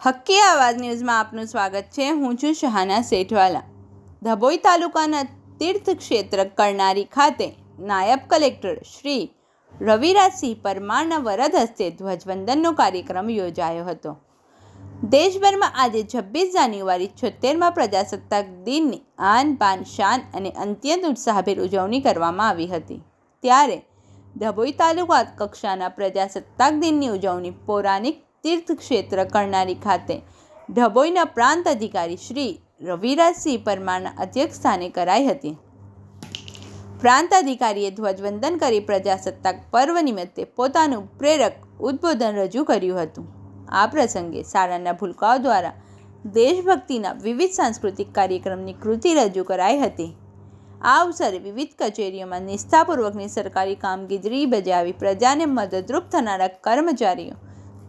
હક્કી આવાજ ન્યૂઝમાં આપનું સ્વાગત છે। હું છું શહાના સેઠવાલા। ધભોઈ તાલુકાના તીર્થક્ષેત્ર કરનારી ખાતે નાયબ કલેક્ટર શ્રી રવિરાજસિંહ પરમારના વરદ હસ્તે ધ્વજવંદનનો કાર્યક્રમ યોજાયો હતો। દેશભરમાં આજે 26 જાન્યુઆરી 76મા પ્રજાસત્તાક દિનની આન બાન શાન અને અત્યંત ઉત્સાહભેર ઉજવણી કરવામાં આવી હતી। ત્યારે ધભોઈ તાલુકા કક્ષાના પ્રજાસત્તાક દિનની ઉજવણી પૌરાણિક તીર્થક્ષેત્ર કરનારી ખાતે ધભોઈના પ્રાંત અધિકારી શ્રી રવિરાજસિંહ પરમારના અધ્યક્ષસ્થાને કરાઈ હતી। પ્રાંત અધિકારીએ ધ્વજવંદન કરી પ્રજાસત્તાક પર્વ નિમિત્તે પોતાનું પ્રેરક ઉદ્બોધન રજૂ કર્યું હતું। આ પ્રસંગે શાળાના ભૂલકાઓ દ્વારા દેશભક્તિના વિવિધ સાંસ્કૃતિક કાર્યક્રમની કૃતિ રજૂ કરાઈ હતી। આ અવસરે વિવિધ કચેરીઓમાં નિષ્ઠાપૂર્વકની સરકારી કામગીરી બજાવી પ્રજાને મદદરૂપ થનારા કર્મચારીઓ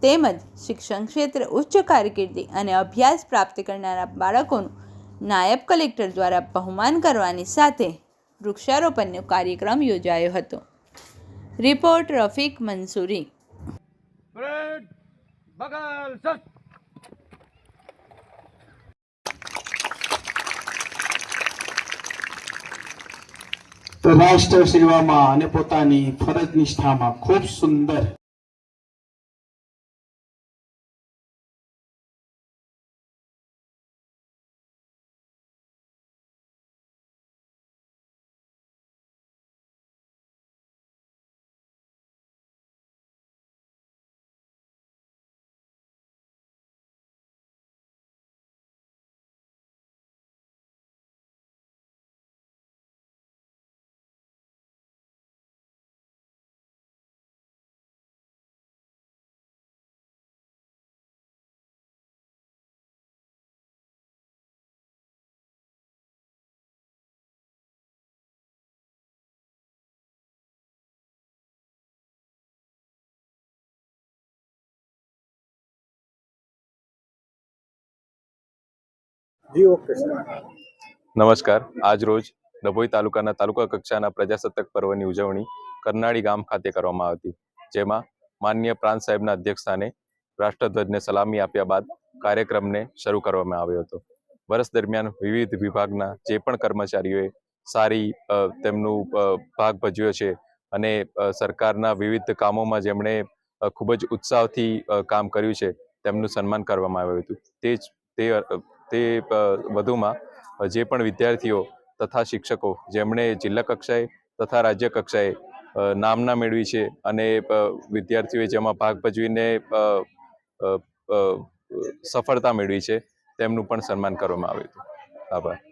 તેમજ શિક્ષણ ક્ષેત્રે ઉચ્ચ કારકિર્દી અને અભ્યાસ પ્રાપ્ત કરનારા બાળકોનું નાયબ કલેક્ટર દ્વારા બહુમાન કરવાની સાથે વૃક્ષારોપણનો કાર્યક્રમ યોજાયો હતો। રિપોર્ટ રફીક મંસૂરી। રાષ્ટ્ર સેવામાં અને પોતાની ફરજ નિષ્ઠામાં ખૂબ સુંદર નમસ્કાર। આજ રોજ ડભોઈ તાલુકાના તાલુકા કક્ષાના પ્રજાસત્તાક પર્વની ઉજવણી કરનાળી ગામ ખાતે કરવામાં આવી, જેમાં માનનીય પ્રાંત સાહેબના અધ્યક્ષસ્થાને રાષ્ટ્રધ્વજને સલામી આપ્યા બાદ કાર્યક્રમને શરૂ કરવામાં આવ્યો હતો। વર્ષ દરમિયાન વિવિધ વિભાગના જે પણ કર્મચારીઓએ સારી તેમનું ભાગ ભજવ્યો છે અને સરકારના વિવિધ કામોમાં જેમણે ખૂબ જ ઉત્સાહથી કામ કર્યું છે તેમનું સન્માન કરવામાં આવ્યું હતું। તે વધુમાં જે પણ વિદ્યાર્થીઓ તથા શિક્ષકો જેમણે જિલ્લા કક્ષાએ તથા રાજ્ય કક્ષાએ નામના મેળવી છે અને વિદ્યાર્થીઓએ જેમાં ભાગ ભજવીને સફળતા મેળવી છે તેમનું પણ સન્માન કરવામાં આવ્યું હતું। આભાર।